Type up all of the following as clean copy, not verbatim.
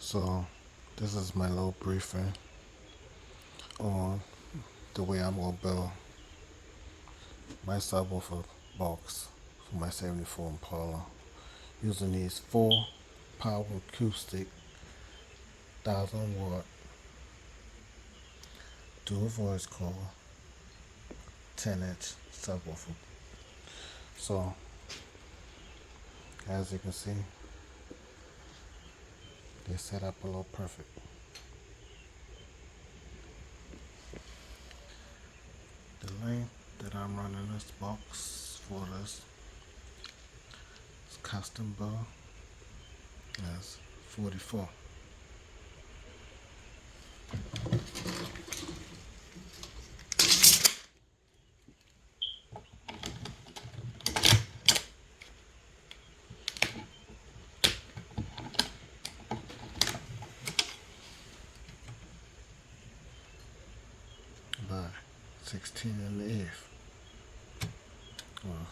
So this is my little briefing on the way I'm gonna build my subwoofer box for my 74 Impala using these 4 power acoustic 1000 watt dual voice core 10-inch subwoofer. So as you can see, they set up a little perfect. The length that I'm running this box for this custom build is 44. By 16 1/8, or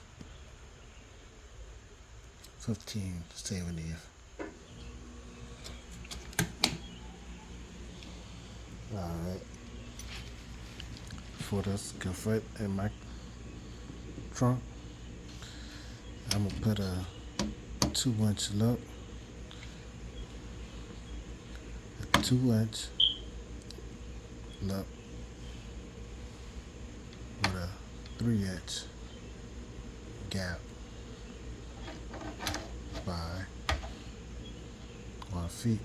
15 7/8. Alright, for this can fit in my trunk, I'm gonna put a 2-inch lip, a 2-inch lip with a 3-inch gap by 1 feet.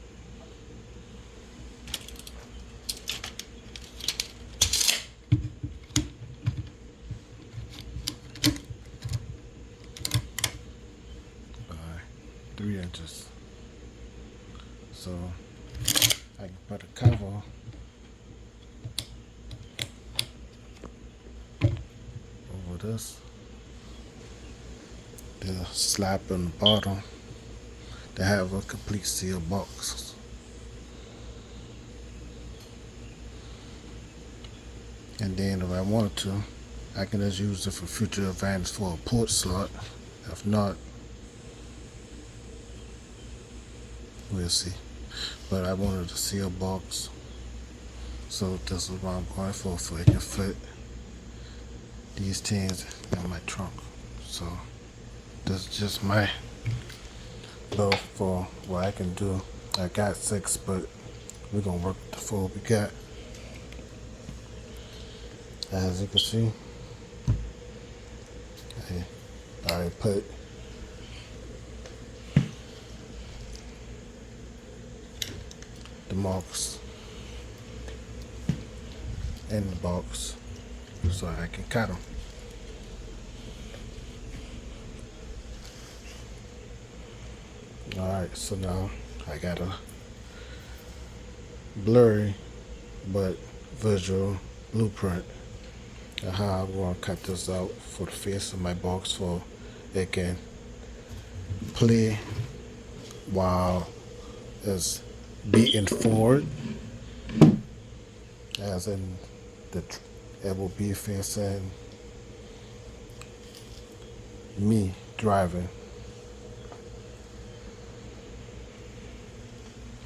By 3 inches. So I can put a cover over this. The slap on the bottom to have a complete seal box. And then if I wanted to, I can just use it for future advantage for a port slot. If not, we'll see. But I wanted a seal box, so this is what I'm going for it can fit these tins in my trunk. So this is just my build for what I can do. I got 6, but we're gonna work with the 4 we got. As you can see, I already put the marks in the box so I can cut them. Alright, so now I got a blurry but visual blueprint of how I'm going to cut this out for the face of my box, so it can play while it's beating forward, as in it will be facing me driving.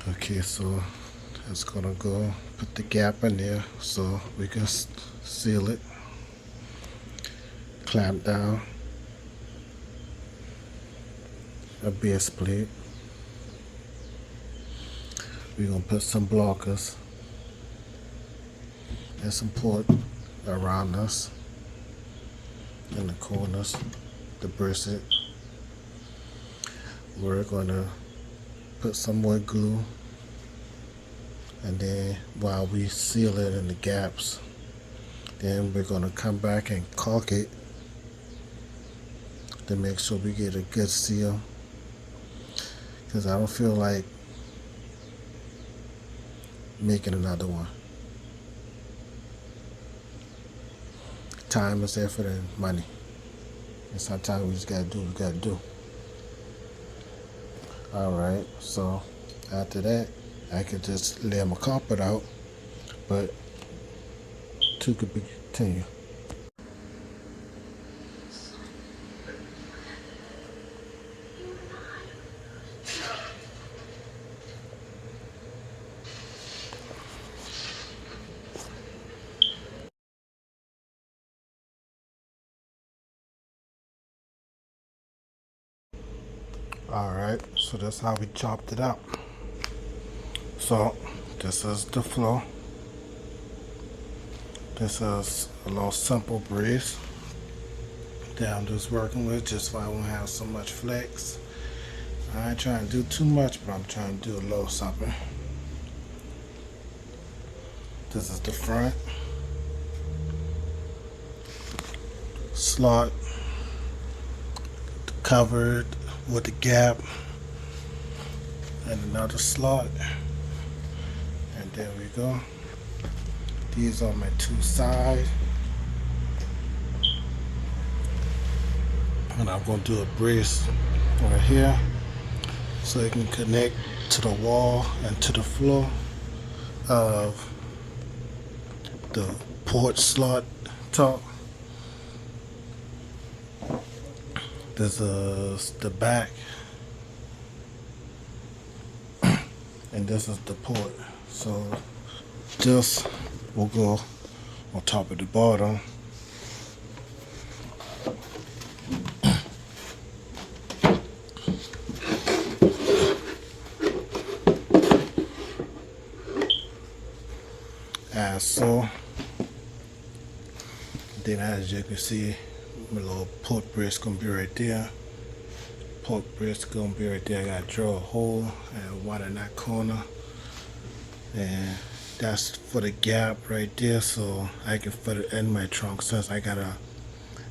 Okay, so it's gonna go put the gap in there so we can seal it. Clamp down a base plate. We're gonna put some blockers and some port around us in the corners to brace it. We're gonna put some more glue, and then while we seal it in the gaps, then we're gonna come back and caulk it to make sure we get a good seal, because I don't feel like making another one. Time is effort and money, and sometimes we just gotta do what we gotta do. Alright, so after that I could just lay my carpet out, but to be continued. Alright, so that's how we chopped it up. So this is the floor. This is a little simple brace that I'm just working with, just so I won't have so much flex. I ain't trying to do too much, but I'm trying to do a little something. This is the front slot, covered with the gap, and another slot, and there we go. These are my two sides, and I'm going to do a brace right here so it can connect to the wall and to the floor of the port slot top. This is the back, and this is the port. So just will go on top of the bottom. As so. Then as you can see, my little port brace gonna be right there. Port brace gonna be right there. I gotta draw a hole and one in that corner. And that's for the gap right there, so I can fit it in my trunk since I got a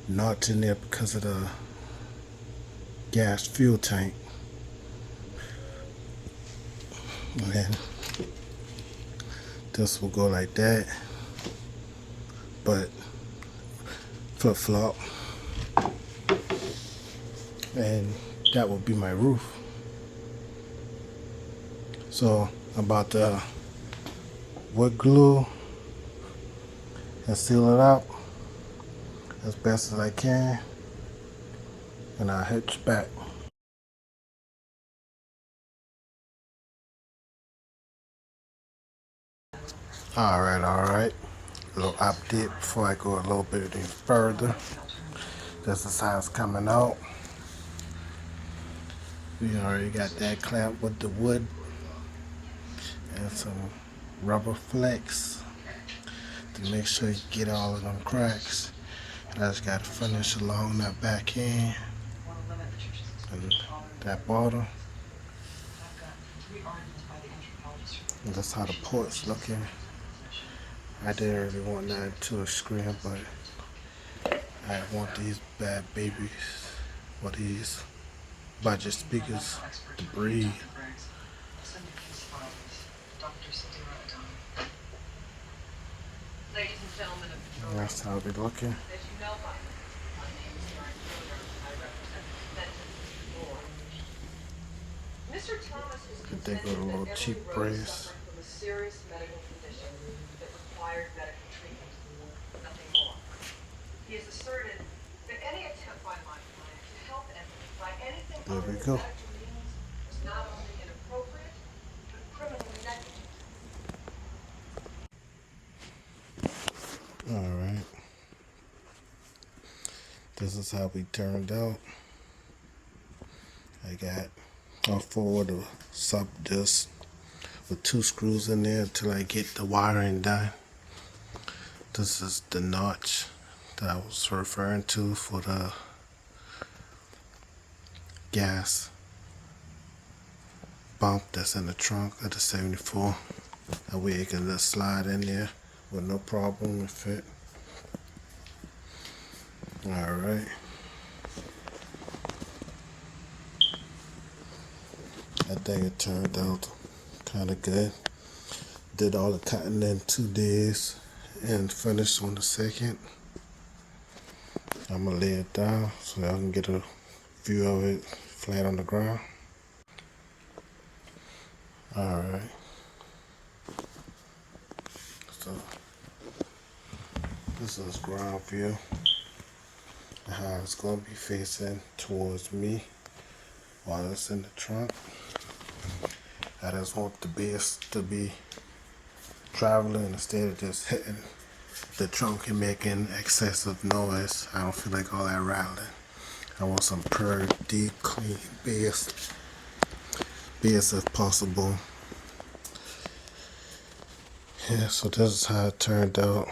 knot in there because of the gas fuel tank. And then this will go like that, but flip flop, and that will be my roof. So I'm about to wood glue and seal it up as best as I can, and I'll hitch back. Alright. A little update before I go a little bit any further. This is how it's coming out. We already got that clamp with the wood and some rubber flex to make sure you get all of them cracks. And I just got to finish along that back end and that bottom. And that's how the port's looking. I didn't really want that to a screen, but I want these bad babies, or these budget speakers, to breathe. And that's how they're looking. Could they go to a little cheap brace? There we go. Alright. This is how we turned out. I got off forward a subwoofer with 2 screws in there until I get the wiring done. This is the notch that I was referring to for the gas bump that's in the trunk of the 74. That way it can just slide in there with no problem with it. Alright. I think it turned out kind of good. Did all the cutting in 2 days and finished on the 2nd. I'm gonna lay it down so y'all can get a view of it flat on the ground. Alright. So this is ground view. How it's gonna be facing towards me while it's in the trunk. I just want the bass to be traveling instead of just hitting the trunk and making excessive noise. I don't feel like all that rattling. I want some pure, deep, clean beds if possible. Yeah, so this is how it turned out.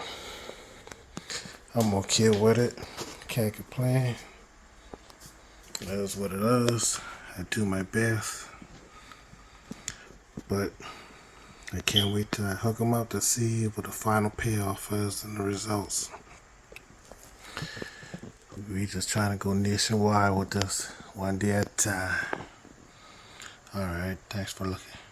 I'm okay with it. Can't complain. That is what it is. I do my best. But I can't wait till I hook them up to see what the final payoff is and the results. We just trying to go nationwide with this, one day at a time. Alright, thanks for looking.